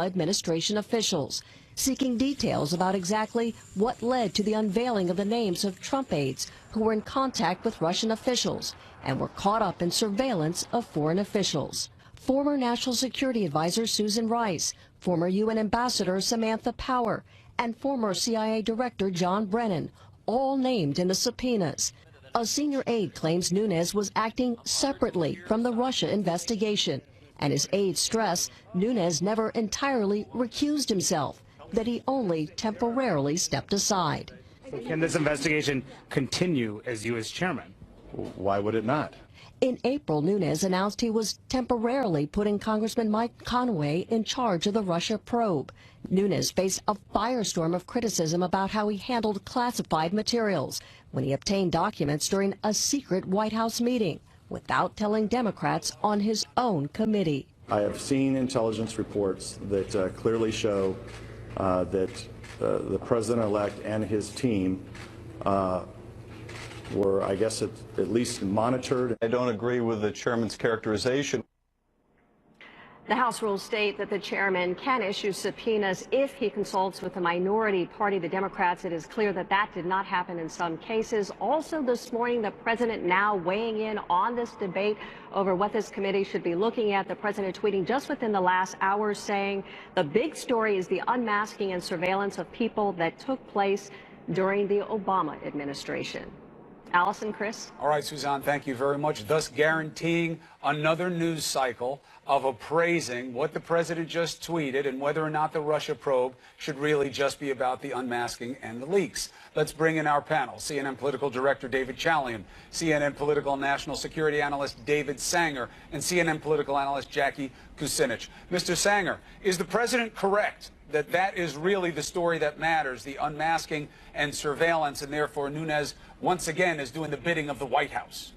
administration officials, seeking details about exactly what led to the unveiling of the names of Trump aides who were in contact with Russian officials and were caught up in surveillance of foreign officials. Former National Security Advisor Susan Rice, former UN Ambassador Samantha Power, and former CIA Director John Brennan, all named in the subpoenas. A senior aide claims Nunes was acting separately from the Russia investigation, and his aides stress Nunes never entirely recused himself, that he only temporarily stepped aside. So can this investigation continue as you as chairman? Why would it not? In April, Nunes announced he was temporarily putting Congressman Mike Conway in charge of the Russia probe. Nunes faced a firestorm of criticism about how he handled classified materials when he obtained documents during a secret White House meeting without telling Democrats on his own committee. I have seen intelligence reports that clearly show that the president-elect and his team were, I guess, at least monitored. I don't agree with the chairman's characterization. The House rules state that the chairman can issue subpoenas if he consults with the minority party, the Democrats. It is clear that that did not happen in some cases. Also this morning, the president now weighing in on this debate over what this committee should be looking at. The president tweeting just within the last hour saying the big story is the unmasking and surveillance of people that took place during the Obama administration. Allison, Chris. All right, Suzanne, thank you very much. Thus guaranteeing another news cycle of appraising what the president just tweeted and whether or not the Russia probe should really just be about the unmasking and the leaks. Let's bring in our panel. CNN political director David Chalian, CNN political national security analyst David Sanger, and CNN political analyst Jackie Kucinich. Mr. Sanger, is the president correct that that is really the story that matters, the unmasking and surveillance, and therefore Nunes once again is doing the bidding of the White House?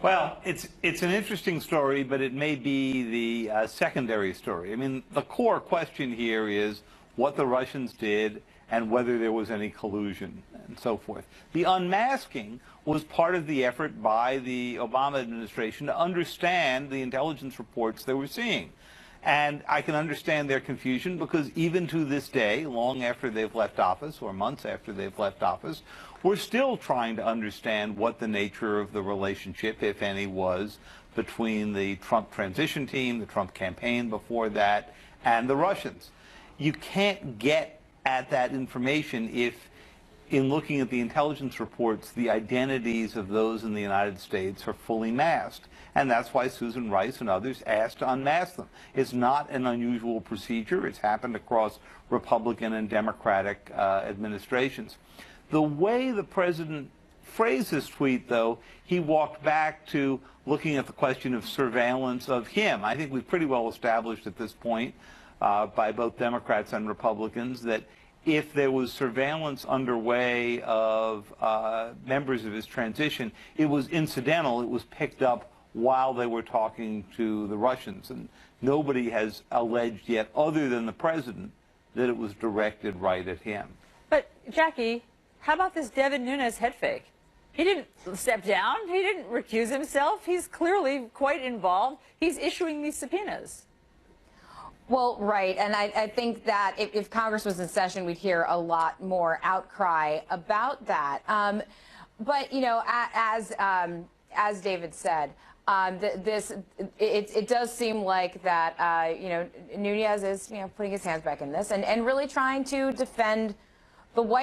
Well, it's an interesting story, but it may be the secondary story. I mean, the core question here is what the Russians did and whether there was any collusion and so forth. The unmasking was part of the effort by the Obama administration to understand the intelligence reports they were seeing. And I can understand their confusion because even to this day, long after they've left office or months after they've left office, we're still trying to understand what the nature of the relationship, if any, was between the Trump transition team, the Trump campaign before that, and the Russians. You can't get at that information if, in looking at the intelligence reports, the identities of those in the United States are fully masked. And that's why Susan Rice and others asked to unmask them. It's not an unusual procedure. It's happened across Republican and Democratic administrations. The way the president phrased this tweet, though, he walked back to looking at the question of surveillance of him. I think we've pretty well established at this point by both Democrats and Republicans that if there was surveillance underway of members of his transition, it was incidental. It was picked up while they were talking to the Russians. And nobody has alleged yet, other than the president, that it was directed right at him. But, Jackie, how about this Devin Nunes head fake? He didn't step down. He didn't recuse himself. He's clearly quite involved. He's issuing these subpoenas. Well, right, and I think that if Congress was in session, we'd hear a lot more outcry about that. But, you know, as David said, it does seem like that, you know, Nunes is, you know, putting his hands back in this and really trying to defend the White